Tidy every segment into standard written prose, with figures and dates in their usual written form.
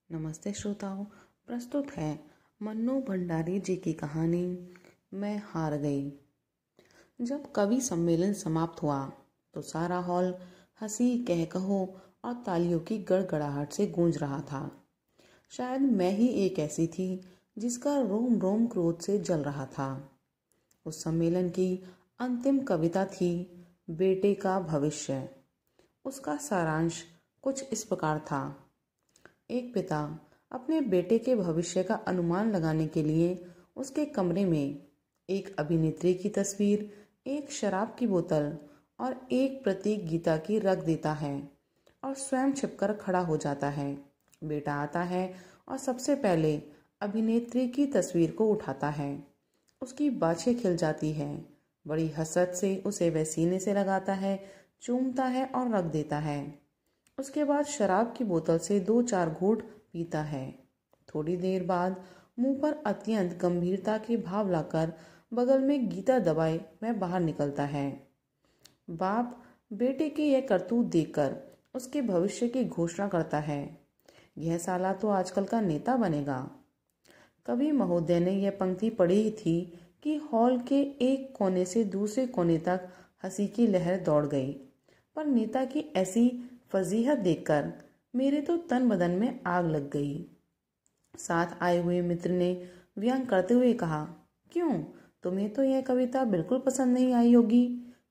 नमस्ते श्रोताओं, प्रस्तुत है मन्नू भंडारी जी की कहानी मैं हार गई। जब कवि सम्मेलन समाप्त हुआ तो सारा हॉल हंसी, कहकहो और तालियों की गड़गड़ाहट से गूंज रहा था। शायद मैं ही एक ऐसी थी जिसका रोम रोम क्रोध से जल रहा था। उस सम्मेलन की अंतिम कविता थी बेटे का भविष्य। उसका सारांश कुछ इस प्रकार था। एक पिता अपने बेटे के भविष्य का अनुमान लगाने के लिए उसके कमरे में एक अभिनेत्री की तस्वीर, एक शराब की बोतल और एक प्रति गीता की रख देता है और स्वयं छिपकर खड़ा हो जाता है। बेटा आता है और सबसे पहले अभिनेत्री की तस्वीर को उठाता है। उसकी बाछें खिल जाती है। बड़ी हसरत से उसे वह सीने से लगाता है, चूमता है और रख देता है। उसके बाद शराब की बोतल से 2-4 घूंट पीता है। थोड़ी देर बाद मुंह पर अत्यंत गंभीरता के भाव लाकर बगल में गीता दबाए वह बाहर निकलता है। बाप बेटे की यह करतूत देखकर उसके भविष्य की घोषणा करता है, यह साला तो आजकल का नेता बनेगा। कवि महोदय ने यह पंक्ति पढ़ी ही थी कि हॉल के एक कोने से दूसरे कोने तक हंसी की लहर दौड़ गई। पर नेता की ऐसी फजीहत देखकर मेरे तो तन बदन में आग लग गई। साथ आए हुए मित्र ने व्यंग करते हुए कहा, क्यों, तुम्हें तो यह कविता बिल्कुल पसंद नहीं आई होगी,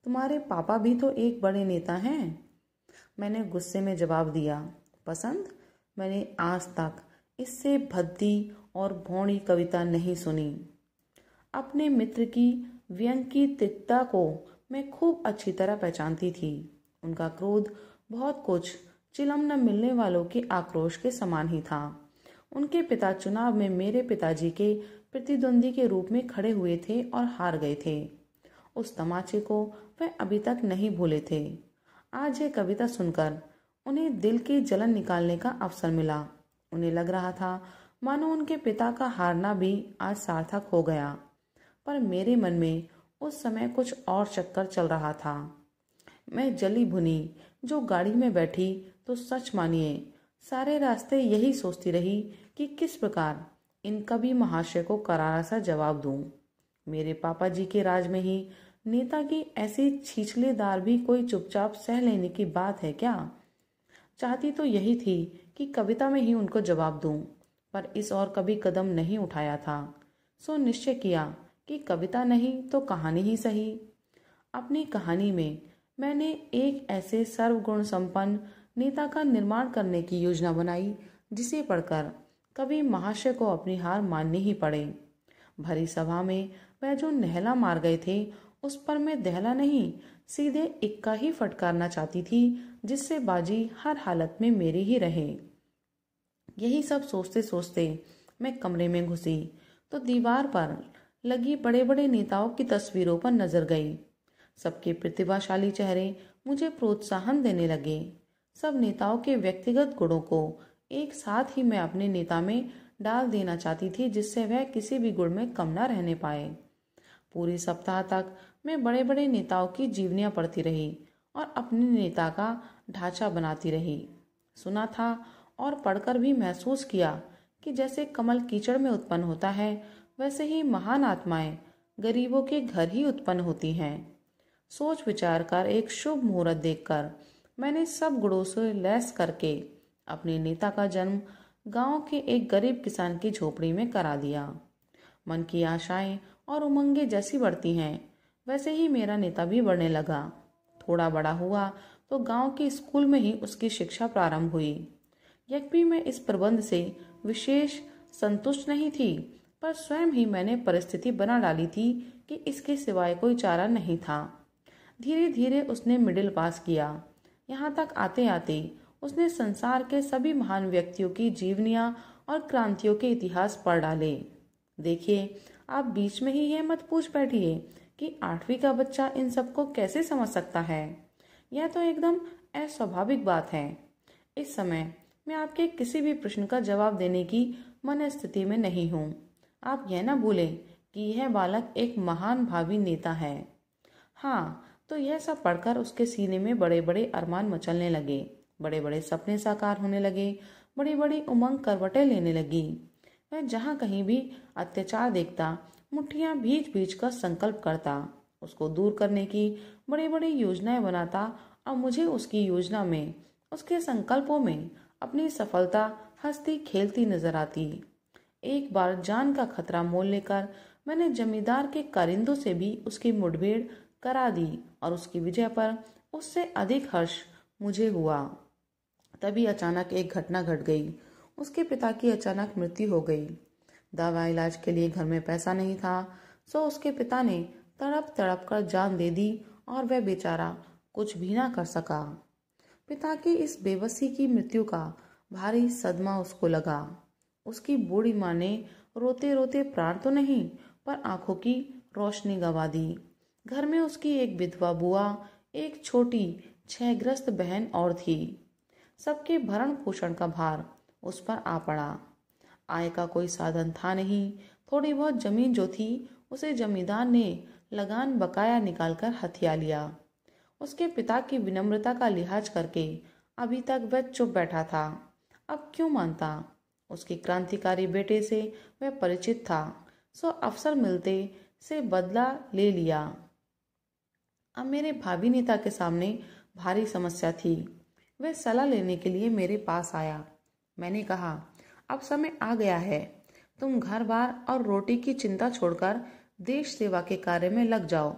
तुम्हारे पापा भी तो एक बड़े नेता हैं। मैंने गुस्से में जवाब दिया, पसंद? मैंने आज तक इससे भद्दी और भौड़ी कविता नहीं सुनी। अपने मित्र की व्यंग की तिक्तता को मैं खूब अच्छी तरह पहचानती थी। उनका क्रोध बहुत कुछ चिलम न मिलने वालों के आक्रोश के समान ही था। उनके पिता चुनाव में मेरे पिताजी के प्रतिद्वंदी के रूप में खड़े हुए थे और हार गए थे। उस तमाचे को वह अभी तक नहीं भूले थे। आज यह कविता सुनकर उन्हें दिल की जलन निकालने का अवसर मिला। उन्हें लग रहा था मानो उनके पिता का हारना भी आज सार्थक हो गया। पर मेरे मन में उस समय कुछ और चक्कर चल रहा था। मैं जली भुनी जो गाड़ी में बैठी तो सच मानिए सारे रास्ते यही सोचती रही कि किस प्रकार इन कवि महाशय को करारा सा जवाब दूं। मेरे पापा जी के राज में ही नेता की ऐसी छीछलेदार भी कोई चुपचाप सह लेने की बात है क्या? चाहती तो यही थी कि कविता में ही उनको जवाब दूं, पर इस और कभी कदम नहीं उठाया था। सो निश्चय किया कि कविता नहीं तो कहानी ही सही। अपनी कहानी में मैंने एक ऐसे सर्वगुण संपन्न नेता का निर्माण करने की योजना बनाई जिसे पढ़कर कवि महाशय को अपनी हार माननी ही पड़े। भरी सभा में वह जो नहला मार गए थे उस पर मैं दहला नहीं, सीधे इक्का ही फटकारना चाहती थी जिससे बाजी हर हालत में मेरी ही रहे। यही सब सोचते सोचते मैं कमरे में घुसी तो दीवार पर लगी बड़े बड़े नेताओं की तस्वीरों पर नजर गई। सबके प्रतिभाशाली चेहरे मुझे प्रोत्साहन देने लगे। सब नेताओं के व्यक्तिगत गुणों को एक साथ ही मैं अपने नेता में डाल देना चाहती थी जिससे वह किसी भी गुण में कम न रहने पाए। पूरे सप्ताह तक मैं बड़े बड़े नेताओं की जीवनियां पढ़ती रही और अपने नेता का ढांचा बनाती रही। सुना था और पढ़कर भी महसूस किया कि जैसे कमल कीचड़ में उत्पन्न होता है वैसे ही महान आत्माएं गरीबों के घर ही उत्पन्न होती हैं। सोच विचार कर एक शुभ मुहूर्त देखकर मैंने सब गुणों से लैस करके अपने नेता का जन्म गांव के एक गरीब किसान की झोपड़ी में करा दिया। मन की आशाएं और उमंगें जैसी बढ़ती हैं वैसे ही मेरा नेता भी बढ़ने लगा। थोड़ा बड़ा हुआ तो गांव के स्कूल में ही उसकी शिक्षा प्रारंभ हुई। यद्यपि मैं इस प्रबंध से विशेष संतुष्ट नहीं थी, पर स्वयं ही मैंने परिस्थिति बना डाली थी कि इसके सिवाय कोई चारा नहीं था। धीरे धीरे उसने मिडिल पास किया। यहाँ तक आते आते उसने संसार के सभी महान व्यक्तियों की जीवनियां और क्रांतियों के इतिहास पढ़ डाले। देखिए, आप बीच में ही यह मत पूछ बैठिए कि 8वीं का बच्चा इन सबको कैसे समझ सकता है। यह तो एकदम अस्वाभाविक बात है। इस समय मैं आपके किसी भी प्रश्न का जवाब देने की मनस्थिति में नहीं हूँ। आप यह ना भूलें कि यह बालक एक महान भावी नेता है। हाँ, तो यह सब पढ़कर उसके सीने में बड़े बड़े अरमान मचलने लगे, बड़े बड़े सपने साकार होने लगे। बड़ी बड़ी उमंग करवटें लेने लगी। वह जहाँ कहीं भी अत्याचार देखता मुट्ठियां भींच भींच कर संकल्प करता, उसको दूर करने की बड़ी बड़ी योजनाएं बनाता और मुझे उसकी योजना में, उसके संकल्पों में अपनी सफलता हंसती खेलती नजर आती। एक बार जान का खतरा मोल लेकर मैंने जमींदार के कारिंदों से भी उसकी मुठभेड़ करा दी और उसकी विजय पर उससे अधिक हर्ष मुझे हुआ। तभी अचानक एक घटना घट गई। उसके पिता की अचानक मृत्यु हो गई। दवा इलाज के लिए घर में पैसा नहीं था, सो उसके पिता ने तड़प तड़प कर जान दे दी और वह बेचारा कुछ भी ना कर सका। पिता की इस बेबसी की मृत्यु का भारी सदमा उसको लगा। उसकी बूढ़ी माँ ने रोते रोते प्राण तो नहीं पर आंखों की रोशनी गंवा दी। घर में उसकी एक विधवा बुआ, एक छोटी क्षयग्रस्त बहन और थी। सबके भरण पोषण का भार उस पर आ पड़ा। आय का कोई साधन था नहीं। थोड़ी बहुत जमीन जो थी उसे जमींदार ने लगान बकाया निकालकर हथिया लिया। उसके पिता की विनम्रता का लिहाज करके अभी तक वह चुप बैठा था। अब क्यों मानता? उसके क्रांतिकारी बेटे से वह परिचित था, सो अवसर मिलते से बदला ले लिया। अब मेरे भावी नेता के सामने भारी समस्या थी। वह सलाह लेने के लिए मेरे पास आया। मैंने कहा, अब समय आ गया है, तुम घर बार और रोटी की चिंता छोड़कर देश सेवा के कार्य में लग जाओ।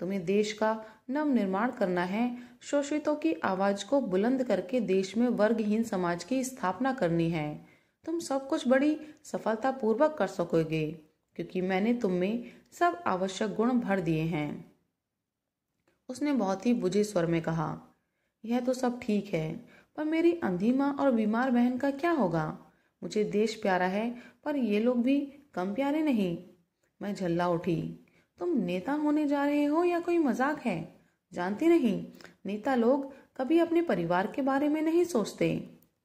तुम्हें देश का नव निर्माण करना है। शोषितों की आवाज को बुलंद करके देश में वर्गहीन समाज की स्थापना करनी है। तुम सब कुछ बड़ी सफलतापूर्वक कर सकोगे, क्योंकि मैंने तुम में सब आवश्यक गुण भर दिए हैं। उसने बहुत ही बुझे स्वर में कहा, यह तो सब ठीक है, पर मेरी अंधी माँ और बीमार बहन का क्या होगा? मुझे देश प्यारा है, पर ये लोग भी कम प्यारे नहीं। मैं झल्ला उठी। तुम नेता होने जा रहे हो या कोई मजाक है? जानती नहीं, नेता लोग कभी अपने परिवार के बारे में नहीं सोचते,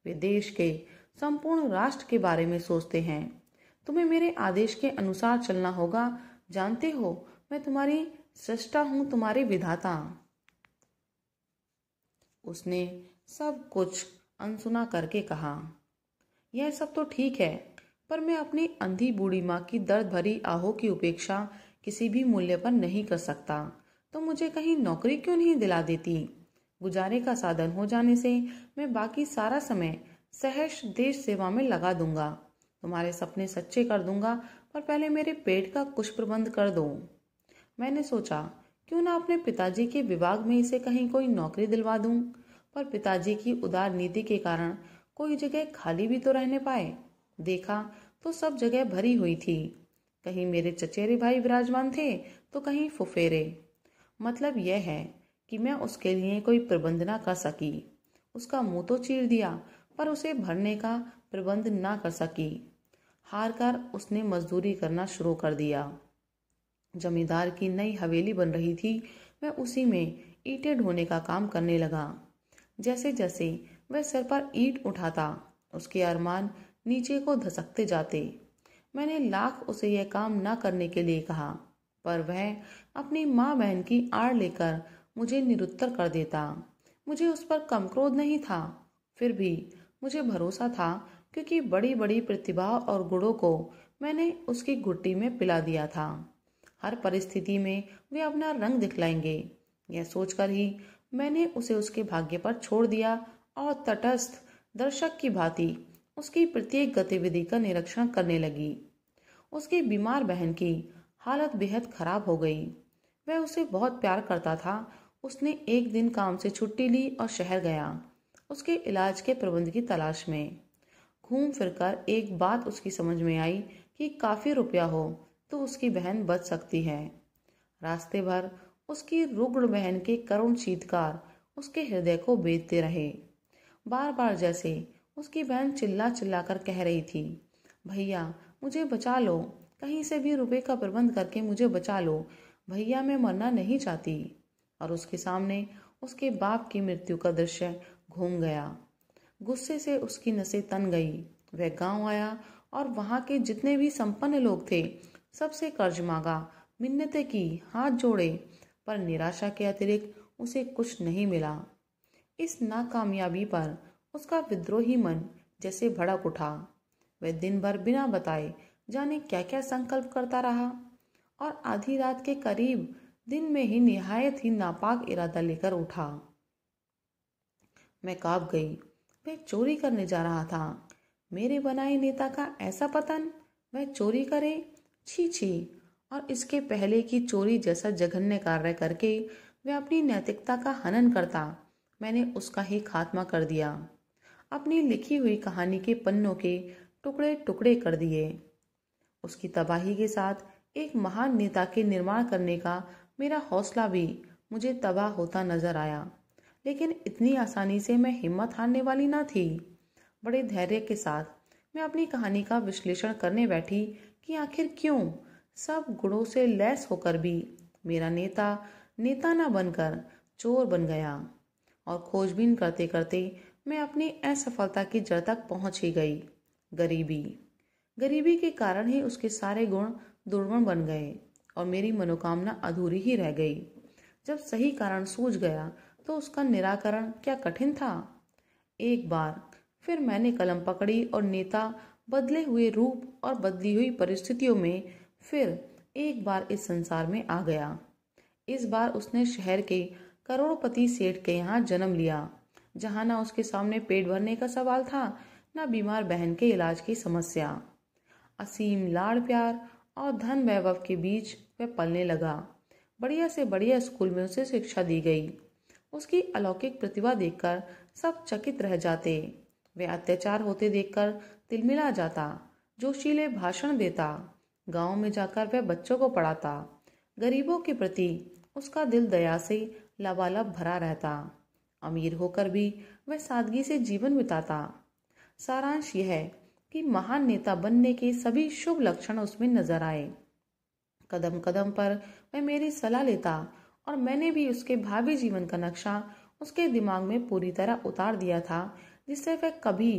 वे देश के संपूर्ण राष्ट्र के बारे में सोचते हैं। तुम्हें मेरे आदेश के अनुसार चलना होगा। जानते हो, मैं तुम्हारी सृष्टा हूं, तुम्हारी विधाता। उसने सब कुछ अनसुना करके कहा, यह सब तो ठीक है, पर मैं अपनी अंधी बूढ़ी माँ की दर्द भरी आहों की उपेक्षा किसी भी मूल्य पर नहीं कर सकता। तो मुझे कहीं नौकरी क्यों नहीं दिला देती? गुजारे का साधन हो जाने से मैं बाकी सारा समय सहर्ष देश सेवा में लगा दूंगा। तुम्हारे सपने सच्चे कर दूंगा, पर पहले मेरे पेट का कुछ प्रबंध कर दो। मैंने सोचा, क्यों ना अपने पिताजी के विभाग में इसे कहीं कोई नौकरी दिलवा दूं, पर पिताजी की उदार नीति के कारण कोई जगह खाली भी तो रहने पाए। देखा तो सब जगह भरी हुई थी। कहीं मेरे चचेरे भाई विराजमान थे तो कहीं फुफेरे। मतलब यह है कि मैं उसके लिए कोई प्रबंध ना कर सकी। उसका मुंह तो चीर दिया, पर उसे भरने का प्रबंध ना कर सकी। हार कर उसने मजदूरी करना शुरू कर दिया। जमींदार की नई हवेली बन रही थी, मैं उसी में ईंटें ढोने का काम करने लगा। जैसे जैसे वह सिर पर ईंट उठाता, उसके अरमान नीचे को धसकते जाते। मैंने लाख उसे यह काम ना करने के लिए कहा, पर वह अपनी माँ बहन की आड़ लेकर मुझे निरुत्तर कर देता। मुझे उस पर कम क्रोध नहीं था, फिर भी मुझे भरोसा था, क्योंकि बड़ी बड़ी प्रतिभा और गुणों को मैंने उसकी घुट्टी में पिला दिया था। हर परिस्थिति में वे अपना रंग दिखलाएंगे, यह सोचकर ही मैंने उसे उसके भाग्य पर छोड़ दिया और तटस्थ दर्शक की भांति उसकी प्रत्येक गतिविधि का निरीक्षण करने लगी। उसकी बीमार बहन की हालत बेहद खराब हो गई। वह उसे बहुत प्यार करता था। उसने एक दिन काम से छुट्टी ली और शहर गया, उसके इलाज के प्रबंध की तलाश में। घूम फिरकर एक बात उसकी समझ में आई कि काफी रुपया हो तो उसकी बहन बच सकती है। रास्ते भर उसकी रुग्ण बहन के करुण चीत्कार उसके हृदय को बेधते रहे। बार बार जैसे उसकी बहन चिल्ला चिल्ला कर कह रही थी, भैया मुझे बचा लो, कहीं से भी रुपए का प्रबंध करके मुझे बचा लो, भैया मैं मरना नहीं चाहती। और उसके सामने उसके बाप की मृत्यु का दृश्य घूम गया। गुस्से से उसकी नसें तन गई। वह गांव आया और वहां के जितने भी संपन्न लोग थे सबसे कर्ज मांगा, मिन्नतें की, हाथ जोड़े, पर निराशा के अतिरिक्त उसे कुछ नहीं मिला। इस नाकामयाबी पर उसका विद्रोही मन जैसे भड़क उठा। वह दिन भर बिना बताए जाने क्या क्या संकल्प करता रहा और आधी रात के करीब दिन में ही निहायत ही नापाक इरादा लेकर उठा। मैं कांप गई। वह चोरी करने जा रहा था। मेरे बनाए नेता का ऐसा पतन, वह चोरी करे? छी छी। और इसके पहले की चोरी जैसा जघन्य कार्य करके वह अपनी नैतिकता का हनन करता, मैंने उसका ही खात्मा कर दिया। अपनी लिखी हुई कहानी के पन्नों के टुकड़े टुकड़े कर दिए। उसकी तबाही के साथ एक महान नेता के निर्माण करने का मेरा हौसला भी मुझे तबाह होता नजर आया। लेकिन इतनी आसानी से मैं हिम्मत हारने वाली ना थी। बड़े धैर्य के साथ मैं अपनी कहानी का विश्लेषण करने बैठी कि आखिर क्यों सब गुणों से लैस होकर भी मेरा नेता नेता ना बनकर चोर बन गया। और खोजबीन करते करते मैं अपनी असफलता की जड़ तक पहुंच ही गई। गरीबी। गरीबी के कारण ही उसके सारे गुण दुर्गुण बन गए और मेरी मनोकामना अधूरी ही रह गई। जब सही कारण सूझ गया तो उसका निराकरण क्या कठिन था। एक बार फिर मैंने कलम पकड़ी और नेता बदले हुए रूप और बदली हुई परिस्थितियों में फिर एक बार इस संसार में आ गया। इस बार उसने शहर के करोड़पति सेठ के यहाँ जन्म लिया, जहाँ ना उसके सामने पेट भरने का सवाल था, ना बीमार बहन के इलाज की समस्या। असीम लाड़ प्यार और धन वैभव के बीच वह पलने लगा। बढ़िया से बढ़िया स्कूल में उसे शिक्षा दी गई। उसकी अलौकिक प्रतिभा देखकर सब चकित रह जाते। वह अत्याचार होते देखकर तिलमिला जाता, जोशीले भाषण देता। गांव में जाकर वह बच्चों को पढ़ाता। गरीबों के प्रति उसका दिल दया से लबालब भरा रहता। अमीर होकर भी वह सादगी से जीवन बिताता। सारांश यह है कि महान नेता बनने के सभी शुभ लक्षण उसमें नजर आए। कदम कदम पर वह मेरी सलाह लेता और मैंने भी उसके भावी जीवन का नक्शा उसके दिमाग में पूरी तरह उतार दिया था, जिससे वह कभी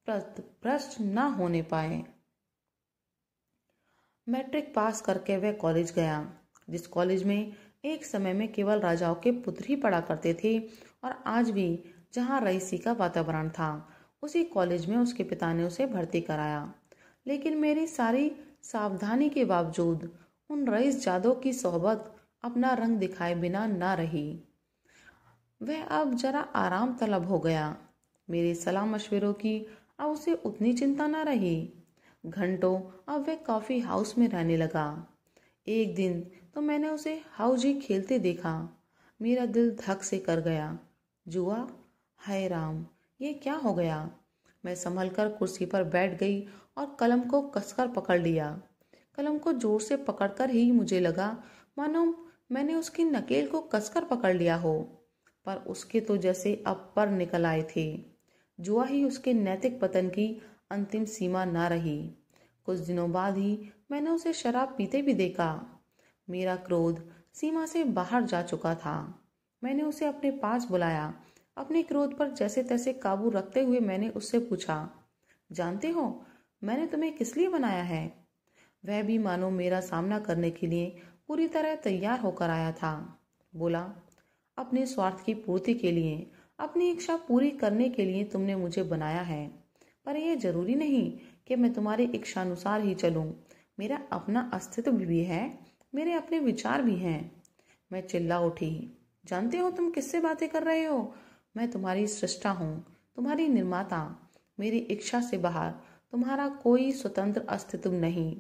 भ्रष्ट न होने पाए। मैट्रिक पास करके वह कॉलेज गया, जिस कॉलेज में एक समय में केवल राजाओं के पुत्र ही पढ़ा करते थे और आज भी जहाँ रईसी का वातावरण था, उसी कॉलेज में उसके पिता ने उसे भर्ती कराया। लेकिन मेरी सारी सावधानी के बावजूद उन रईस जादों की सोहबत अपना रंग दिखाए बिना ना रही। वह अब जरा आराम तलब हो गया। मेरे सलाह मशवरों की अब उसे उतनी चिंता ना रही। घंटों अब वह कॉफी हाउस में रहने लगा। एक दिन तो मैंने उसे हाउजी खेलते देखा। मेरा दिल धक से कर गया। जुआ? हाय राम, ये क्या हो गया। मैं संभलकर कुर्सी पर बैठ गई और कलम को कसकर पकड़ लिया। कलम को जोर से पकड़कर ही मुझे लगा मानो मैंने उसकी नकेल को कसकर पकड़ लिया हो, पर उसके तो जैसे अब पर निकल आए थे। जुआ ही उसके नैतिक पतन की अंतिम सीमा ना रही। कुछ दिनों बाद ही मैंने उसे शराब पीते भी देखा। मेरा क्रोध सीमा से बाहर जा चुका था। मैंने उसे अपने पास बुलाया। अपने क्रोध पर जैसे तैसे काबू रखते हुए मैंने उससे पूछा, जानते हो मैंने तुम्हें किस लिए बनाया है? वह भी मानो मेरा सामना करने के लिए पूरी तरह तैयार होकर आया था। बोला, अपने स्वार्थ की पूर्ति के लिए, अपनी इच्छा पूरी करने के लिए तुमने मुझे बनाया है, पर यह जरूरी नहीं कि मैं तुम्हारी इच्छानुसार ही चलूं। मेरा अपना अस्तित्व भी है, मेरे अपने विचार भी हैं। मैं चिल्ला उठी, जानते हो तुम किससे बातें कर रहे हो? मैं तुम्हारी सृष्टा हूँ, तुम्हारी निर्माता। मेरी इच्छा से बाहर तुम्हारा कोई स्वतंत्र अस्तित्व नहीं।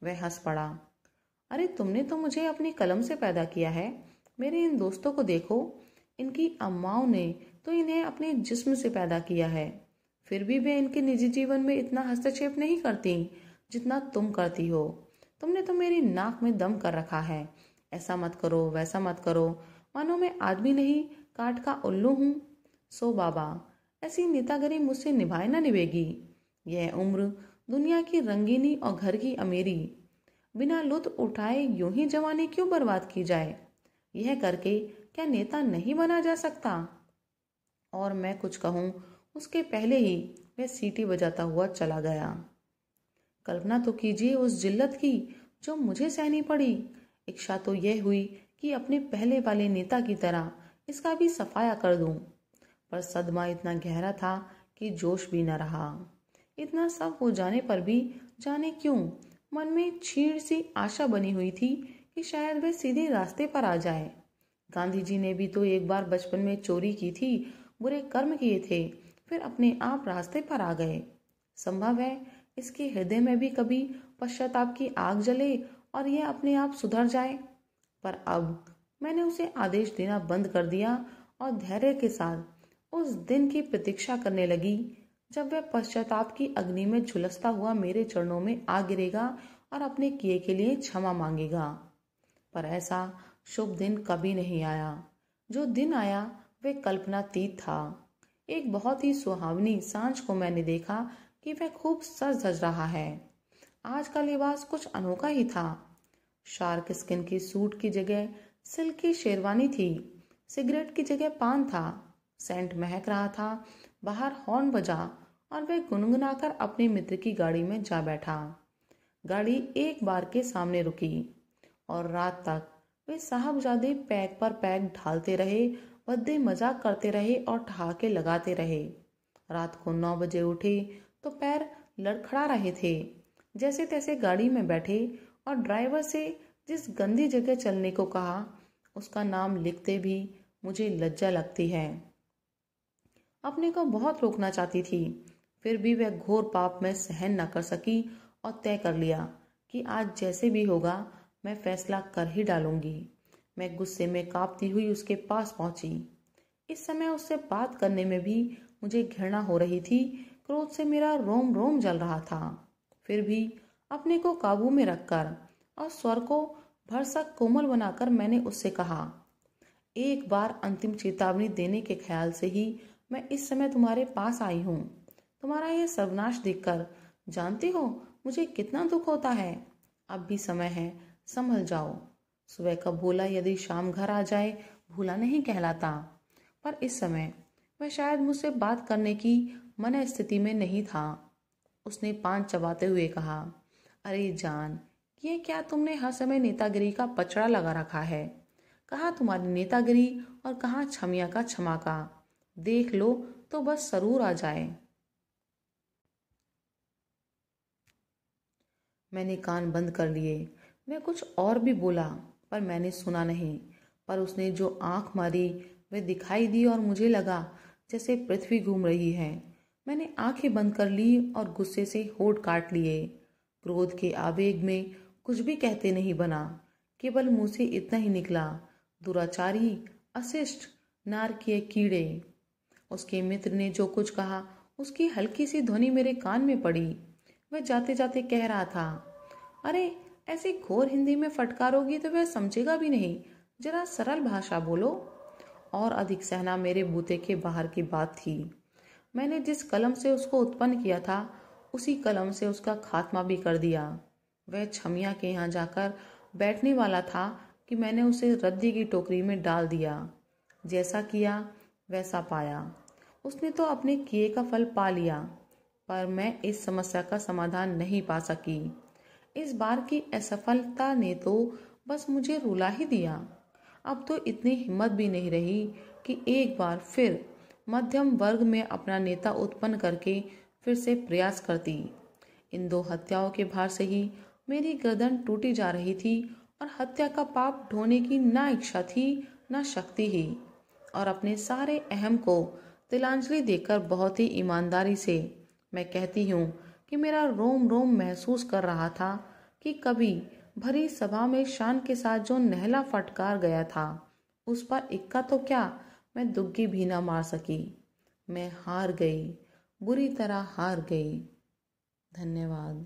वह हंस पड़ा। अरे तुमने तो मुझे अपनी कलम से पैदा किया है। मेरे इन दोस्तों को देखो, इनकी अम्माओं ने तो इन्हें अपने जिस्म से पैदा किया है, फिर भी वे इनके निजी जीवन में इतना हस्तक्षेप नहीं करती जितना तुम करती हो। तुमने तो मेरी नाक में दम कर रखा है। ऐसा मत करो, वैसा मत करो, मानो मैं आदमी नहीं काठ का उल्लू हूँ। सो बाबा, ऐसी नेतागिरी मुझसे निभाए ना निभेगी। यह उम्र दुनिया की रंगीनी और घर की अमीरी बिना लुत्फ उठाए यूं ही जवानी क्यों बर्बाद की जाए? यह करके क्या नेता नहीं बना जा सकता? और मैं कुछ कहूं उसके पहले ही वह सीटी बजाता हुआ चला गया। कल्पना तो कीजिए उस जिल्लत की जो मुझे सहनी पड़ी। इच्छा तो यह हुई कि अपने पहले वाले नेता की तरह इसका भी सफाया कर दूं, पर सदमा इतना गहरा था कि जोश भी न रहा। इतना सब हो जाने पर भी जाने क्यों मन में क्षीण सी आशा बनी हुई थी कि शायद वे सीधे रास्ते पर आ जाए। गांधी जी ने भी तो एक बार बचपन में चोरी की थी, बुरे कर्म किए थे, फिर अपने आप रास्ते पर आ गए। संभव है इसके हृदय में भी कभी पश्चाताप की आग जले और यह अपने आप सुधर जाए। पर अब मैंने उसे आदेश देना बंद कर दिया और धैर्य के साथ उस दिन की प्रतीक्षा करने लगी जब वह पश्चाताप की अग्नि में झुलसता हुआ मेरे चरणों में आ गिरेगा और अपने किए के लिए क्षमा मांगेगा। पर ऐसा शुभ दिन कभी नहीं आया। जो दिन आया वह कल्पनातीत था। एक बहुत ही सुहावनी सांझ को मैंने देखा कि वह खूब सज धज रहा है। आज का लिबास कुछ अनोखा ही था। शार्क स्किन की सूट की जगह सिल्क की शेरवानी थी, सिगरेट की जगह पान था, सेंट महक रहा था, बाहर हॉर्न बजा और वह गुनगुनाकर अपने मित्र की गाड़ी में जा बैठा। गाड़ी एक बार के सामने रुकी और रात तक वे साहबजादे पैक पर पैक ढालते रहे, भद्दे मजाक करते रहे और ठहाके लगाते रहे। रात को 9 बजे उठे तो पैर लड़खड़ा रहे थे। जैसे तैसे गाड़ी में बैठे और ड्राइवर से जिस गंदी जगह चलने को कहा उसका नाम लिखते भी मुझे लज्जा लगती है। अपने को बहुत रोकना चाहती थी, फिर भी वह घोर पाप में सहन न कर सकी और तय कर लिया कि आज जैसे भी होगा मैं फैसला कर ही डालूंगी। मैं गुस्से में कांपती हुई उसके पास पहुंची। इस समय उससे बात करने में भी मुझे घृणा हो रही थी, क्रोध से मेरा रोम रोम जल रहा था। फिर भी अपने को काबू में रखकर और स्वर को भरसक कोमल बनाकर मैंने उससे कहा, एक बार अंतिम चेतावनी देने के ख्याल से ही मैं इस समय तुम्हारे पास आई हूँ। तुम्हारा यह सर्वनाश देखकर जानती हो मुझे कितना दुख होता है। अब भी समय है, संभल जाओ। सुबह का भोला यदि शाम घर आ जाए भूला नहीं कहलाता। पर इस समय वह शायद मुझसे बात करने की मन स्थिति में नहीं था। उसने पान चबाते हुए कहा, अरे जान, ये क्या तुमने हर समय नेतागिरी का पचड़ा लगा रखा है। कहाँ तुम्हारी नेतागिरी और कहाँ छमिया का क्षमा का। देख लो तो बस सरूर आ जाए। मैंने कान बंद कर लिए। वह कुछ और भी बोला पर मैंने सुना नहीं। पर उसने जो आंख मारी वह दिखाई दी और मुझे लगा जैसे पृथ्वी घूम रही है। मैंने आंखें बंद कर ली और गुस्से से होंठ काट लिए। क्रोध के आवेग में कुछ भी कहते नहीं बना, केवल मुंह से इतना ही निकला, दुराचारी, अशिष्ट, नारकीय कीड़े। उसके मित्र ने जो कुछ कहा उसकी हल्की सी ध्वनि मेरे कान में पड़ी। वह जाते जाते कह रहा था, अरे ऐसी घोर हिंदी में फटकारोगी तो वह समझेगा भी नहीं, जरा सरल भाषा बोलो। और अधिक सहना मेरे बूते के बाहर की बात थी। मैंने जिस कलम से उसको उत्पन्न किया था उसी कलम से उसका खात्मा भी कर दिया। वह छमिया के यहाँ जाकर बैठने वाला था कि मैंने उसे रद्दी की टोकरी में डाल दिया। जैसा किया वैसा पाया। उसने तो अपने किए का फल पा लिया, पर मैं इस समस्या का समाधान नहीं पा सकी। इस बार की असफलता ने तो बस मुझे रुला ही दिया। अब तो इतनी हिम्मत भी नहीं रही कि एक बार फिर मध्यम वर्ग में अपना नेता उत्पन्न करके फिर से प्रयास करती। इन 2 हत्याओं के भार से ही मेरी गर्दन टूटी जा रही थी और हत्या का पाप ढोने की ना इच्छा थी ना शक्ति ही। और अपने सारे अहम को तिलांजलि देकर बहुत ही ईमानदारी से मैं कहती हूँ कि मेरा रोम रोम महसूस कर रहा था कि कभी भरी सभा में शान के साथ जो नहला फटकार गया था उस पर इक्का तो क्या मैं दुग्गी भी ना मार सकी। मैं हार गई, बुरी तरह हार गई। धन्यवाद।